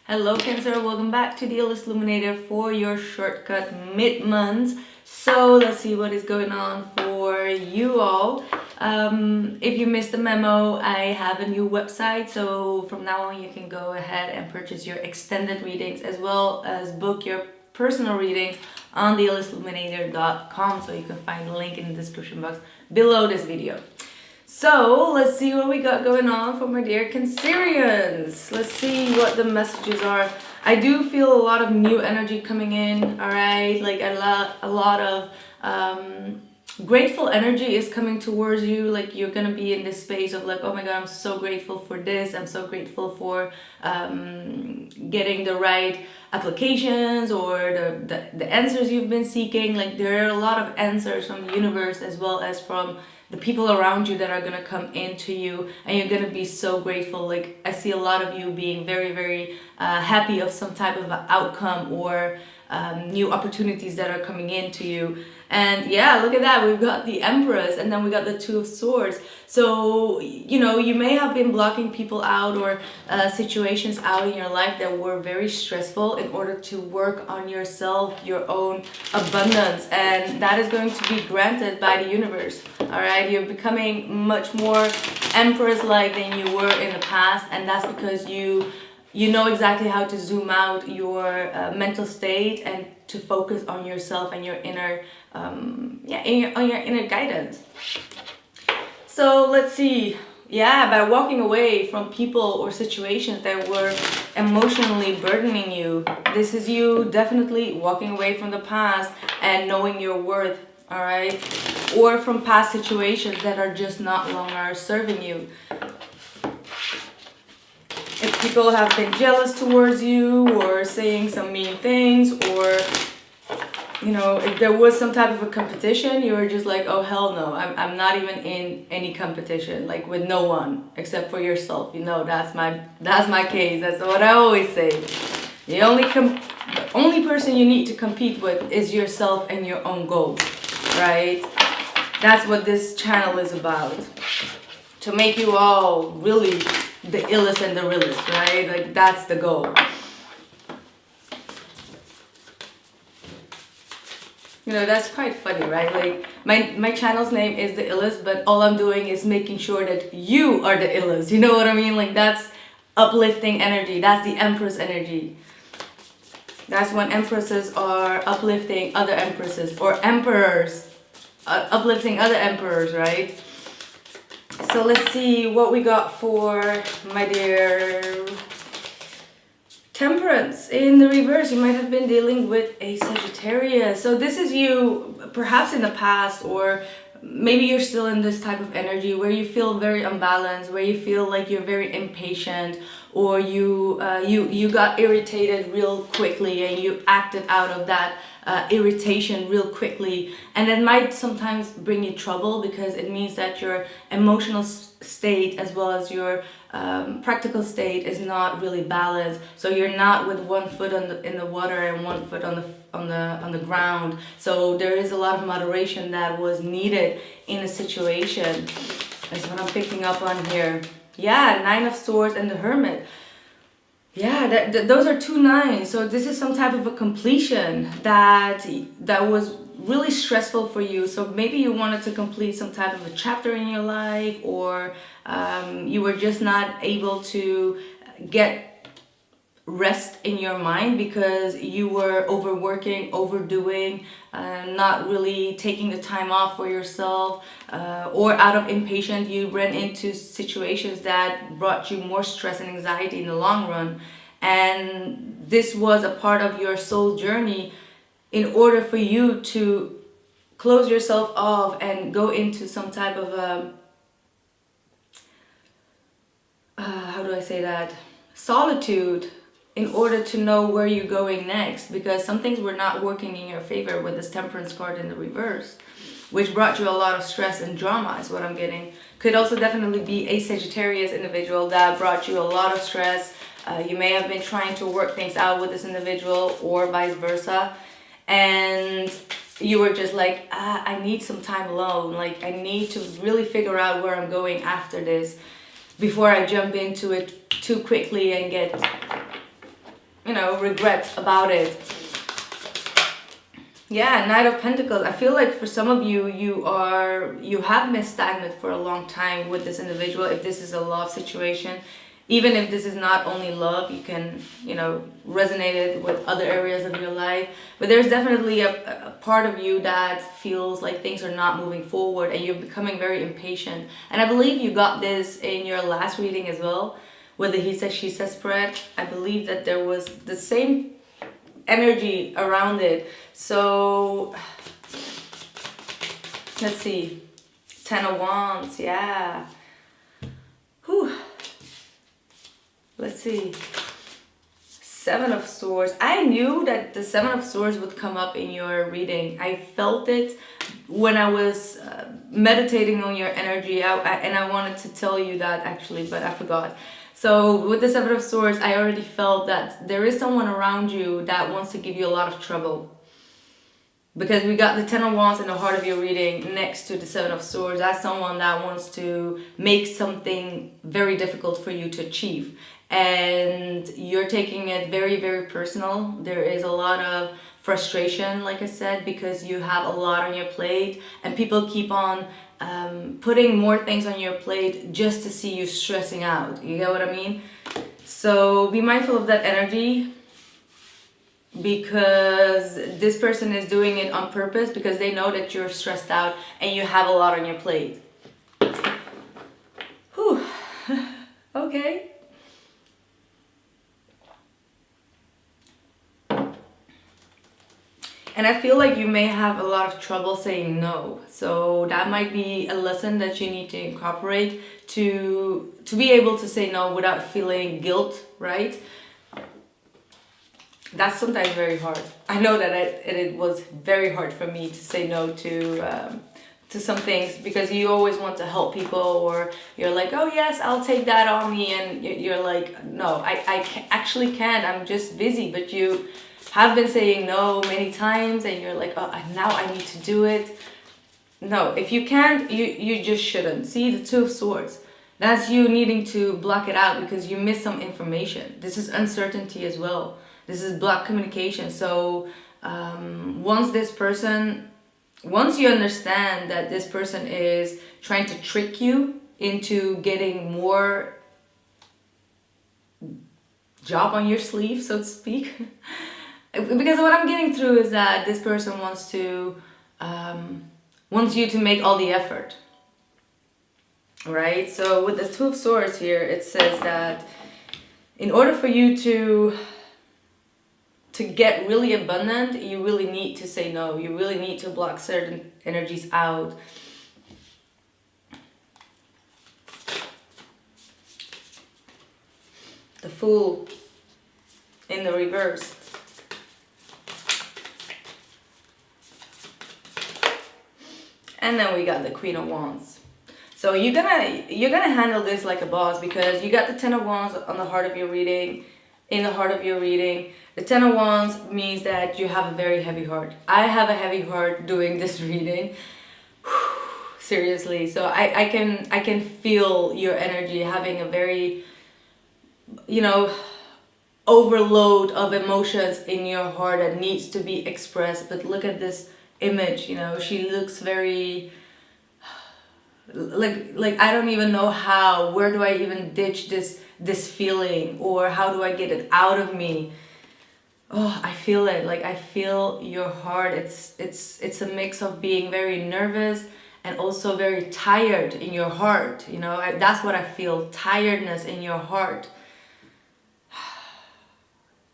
Hello Cancer, welcome back to the illest illuminator for your shortcut mid-month. So let's see what is going on for you all. If you missed the memo, I have a new website, so from now on you can go ahead and purchase your extended readings as well as book your personal readings on the illestilluminator.com, so you can find the link in the description box below this video. So let's see what we got going on for my dear Cancerians. Let's see what the messages are. I do feel a lot of new energy coming in, all right? Like a lot of grateful energy is coming towards you. Like you're gonna be in this space of like, oh my God, I'm so grateful for this. I'm so grateful for getting the right applications or the answers you've been seeking. Like there are a lot of answers from the universe as well as from the people around you that are gonna come into you, and you're gonna be so grateful. Like I see a lot of you being very, very happy of some type of outcome or new opportunities that are coming into you. And yeah, look at that, we've got the Empress and then we got the Two of Swords. So, you know, you may have been blocking people out or situations out in your life that were very stressful in order to work on yourself, your own abundance. And that is going to be granted by the universe, all right? You're becoming much more Empress-like than you were in the past, and that's because you know exactly how to zoom out your mental state and to focus on yourself and your inner, on your inner guidance. So let's see. Yeah, by walking away from people or situations that were emotionally burdening you, this is you definitely walking away from the past and knowing your worth, all right? Or from past situations that are just not longer serving you. If people have been jealous towards you or saying some mean things, or you know, if there was some type of a competition, you were just like, oh hell no, I'm not even in any competition, like with no one except for yourself. You know, that's my case. That's what I always say. The only person you need to compete with is yourself and your own goals, right? That's what this channel is about. To make you all really the illest and the realest, right? Like that's the goal. You know, that's quite funny, right? Like my channel's name is the illest, but all I'm doing is making sure that you are the illest. You know what I mean? Like that's uplifting energy. That's the Empress energy. That's when empresses are uplifting other empresses, or emperors uplifting other emperors, right? So let's see what we got for my dear Temperance. In the reverse, you might have been dealing with a Sagittarius. So this is you perhaps in the past, or maybe you're still in this type of energy where you feel very unbalanced, where you feel like you're very impatient, or you got irritated real quickly and you acted out of that irritation real quickly, and it might sometimes bring you trouble because it means that your emotional state as well as your practical state is not really balanced. So you're not with one foot in the water and one foot on the ground. So there is a lot of moderation that was needed in a situation. That's what I'm picking up on here. Yeah, Nine of Swords and the Hermit. Yeah, those are two nines. So this is some type of a completion that was really stressful for you. So maybe you wanted to complete some type of a chapter in your life, or you were just not able to get rest in your mind because you were overworking, overdoing, not really taking the time off for yourself, or out of impatience you ran into situations that brought you more stress and anxiety in the long run. And this was a part of your soul journey in order for you to close yourself off and go into some type of a how do I say that, solitude, in order to know where you're going next, because some things were not working in your favor with this Temperance card in the reverse, which brought you a lot of stress and drama is what I'm getting. Could also definitely be a Sagittarius individual that brought you a lot of stress. You may have been trying to work things out with this individual or vice versa, and you were just like, I need some time alone. Like I need to really figure out where I'm going after this before I jump into it too quickly and get you know, regret about it. Yeah, Knight of Pentacles. I feel like for some of you, you have been stagnant for a long time with this individual. If this is a love situation, even if this is not only love, you can, you know, resonate it with other areas of your life. But there's definitely a part of you that feels like things are not moving forward and you're becoming very impatient. And I believe you got this in your last reading as well, with the he says, she says spread. I believe that there was the same energy around it. So let's see, 10 of Wands, yeah. Whew. Let's see, 7 of Swords. I knew that the 7 of Swords would come up in your reading. I felt it when I was meditating on your energy, and I wanted to tell you that actually, but I forgot. So with the 7 of Swords, I already felt that there is someone around you that wants to give you a lot of trouble. Because we got the 10 of Wands in the heart of your reading next to the 7 of Swords. That's someone that wants to make something very difficult for you to achieve. And you're taking it very, very personal. There is a lot of frustration, like I said, because you have a lot on your plate. And people keep on putting more things on your plate just to see you stressing out. You get what I mean? So be mindful of that energy, because this person is doing it on purpose because they know that you're stressed out and you have a lot on your plate. Whew. Okay. And I feel like you may have a lot of trouble saying no. So that might be a lesson that you need to incorporate to be able to say no without feeling guilt, right? That's sometimes very hard. I know that it was very hard for me to say no to some things, because you always want to help people, or you're like, oh yes, I'll take that on me, and you're like, no, I actually can't, I'm just busy. But you have been saying no many times and you're like, oh, now I need to do it. No, if you can't, you just shouldn't. See, the 2 of Swords, that's you needing to block it out because you missed some information. This is uncertainty as well. This is blocked communication. So once you understand that this person is trying to trick you into getting more job on your sleeve, so to speak, because what I'm getting through is that this person wants you to make all the effort, right? So with the 2 of Swords here, it says that in order for you to get really abundant, you really need to say no. You really need to block certain energies out. The Fool in the reverse. And then we got the Queen of Wands. So you're gonna handle this like a boss, because you got the 10 of Wands on the heart of your reading, in the heart of your reading. The 10 of Wands means that you have a very heavy heart. I have a heavy heart doing this reading. Seriously. So I can feel your energy having a very, you know, overload of emotions in your heart that needs to be expressed. But look at this image, you know, she looks very like I don't even know where do I even ditch this feeling, or how do I get it out of me? Oh, I feel it. Like, I feel your heart. It's a mix of being very nervous and also very tired in your heart. You know, that's what I feel, tiredness in your heart.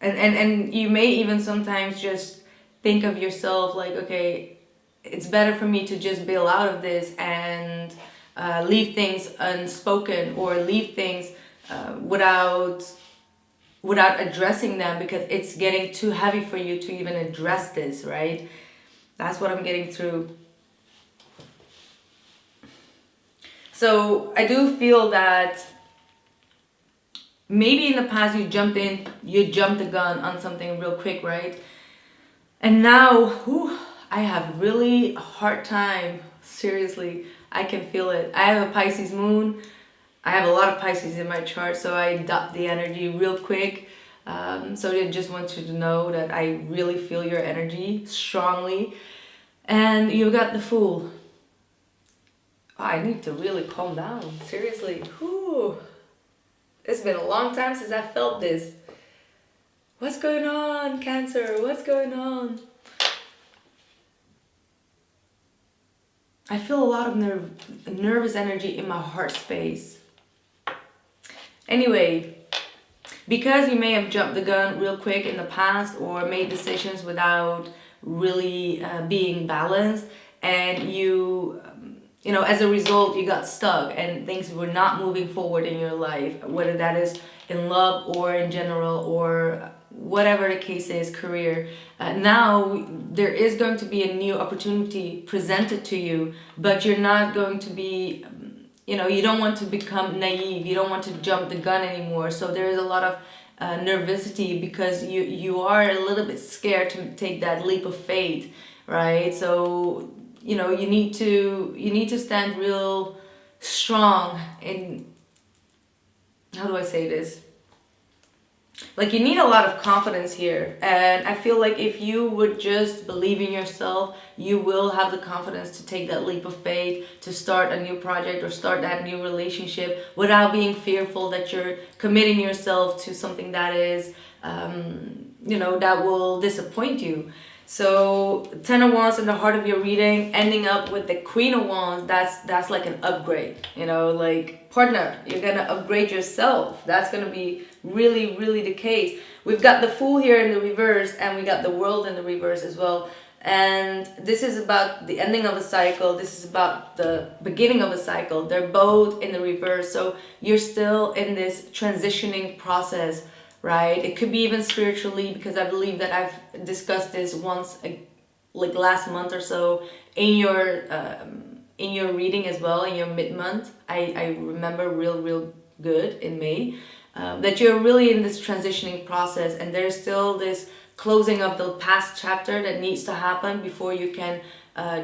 And you may even sometimes just think of yourself like, okay, it's better for me to just bail out of this and leave things unspoken, or leave things without addressing them, because it's getting too heavy for you to even address this, right? That's what I'm getting through. So I do feel that maybe in the past you jumped the gun on something real quick, right? And now, I have really a hard time. Seriously, I can feel it. I have a Pisces moon. I have a lot of Pisces in my chart, so I adopt the energy real quick. So I just want you to know that I really feel your energy strongly. And you got the Fool. I need to really calm down. Seriously. Whew. It's been a long time since I felt this. What's going on, Cancer? What's going on? I feel a lot of nervous energy in my heart space. Anyway, because you may have jumped the gun real quick in the past or made decisions without really being balanced, and you know, as a result, you got stuck and things were not moving forward in your life, whether that is in love or in general or whatever the case is, career. Now there is going to be a new opportunity presented to you, but you're not going to be, you know, you don't want to become naive. You don't want to jump the gun anymore. So there is a lot of nervousity because you are a little bit scared to take that leap of faith, right? So, you know, you need to stand real strong in, how do I say this? Like, you need a lot of confidence here, and I feel like if you would just believe in yourself, you will have the confidence to take that leap of faith, to start a new project or start that new relationship without being fearful that you're committing yourself to something that is, you know, that will disappoint you. So 10 of Wands in the heart of your reading, ending up with the Queen of Wands, that's like an upgrade, you know, like, partner, you're gonna upgrade yourself. That's gonna be really, really the case. We've got the Fool here in the reverse, and we got the World in the reverse as well. And this is about the ending of a cycle. This is about the beginning of a cycle. They're both in the reverse. So you're still in this transitioning process, right? It could be even spiritually, because I believe that I've discussed this once, like last month or so, in your reading as well, in your mid-month. I remember real good in May, that you're really in this transitioning process, and there's still this closing of the past chapter that needs to happen before you can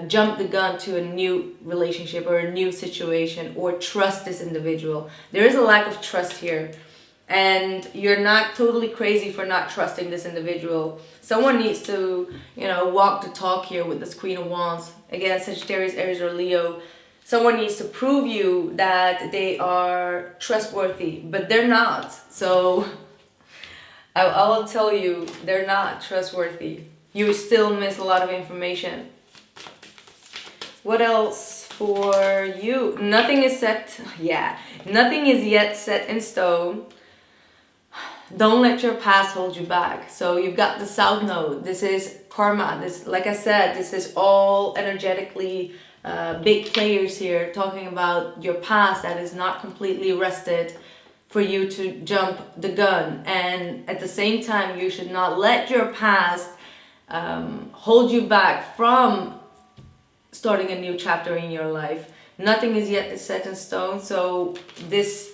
jump the gun to a new relationship or a new situation or trust this individual. There is a lack of trust here, and you're not totally crazy for not trusting this individual. Someone needs to, you know, walk the talk here with this Queen of Wands. Again, Sagittarius, Aries, or Leo. Someone needs to prove you that they are trustworthy, but they're not. So I will tell you, they're not trustworthy. You still miss a lot of information. What else for you? Nothing is set. Yeah, nothing is yet set in stone. Don't let your past hold you back. So you've got the South Node. This is karma. This, like I said, this is all energetically big players here, talking about your past that is not completely rested for you to jump the gun. And at the same time, you should not let your past hold you back from starting a new chapter in your life. Nothing is yet set in stone. So this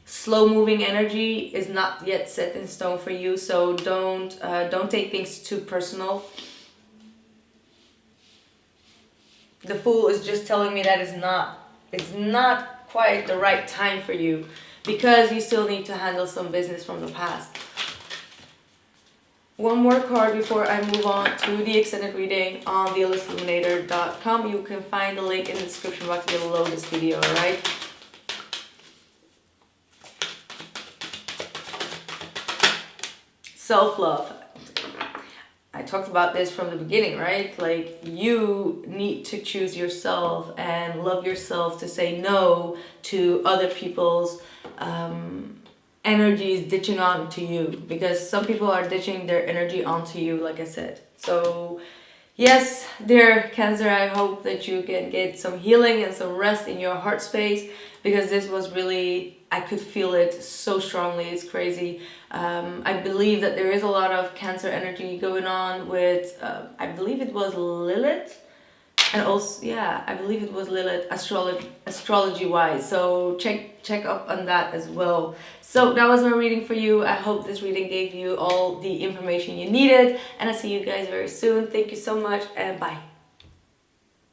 slow moving energy is not yet set in stone for you. So don't take things too personal. The Fool is just telling me that it's not quite the right time for you, because you still need to handle some business from the past. One more card before I move on to the extended reading on the illustluminator.com. You can find the link in the description box below this video, alright? Self-love. I talked about this from the beginning, right? Like, you need to choose yourself and love yourself to say no to other people's energies ditching onto you, because some people are ditching their energy onto you, like I said. So yes, dear Cancer, I hope that you can get some healing and some rest in your heart space, because this was really, I could feel it so strongly. It's crazy. I believe that there is a lot of Cancer energy going on with, I believe it was Lilith. And also, yeah, I believe it was Lilith astrology-wise. So check up on that as well. So that was my reading for you. I hope this reading gave you all the information you needed. And I'll see you guys very soon. Thank you so much, and bye.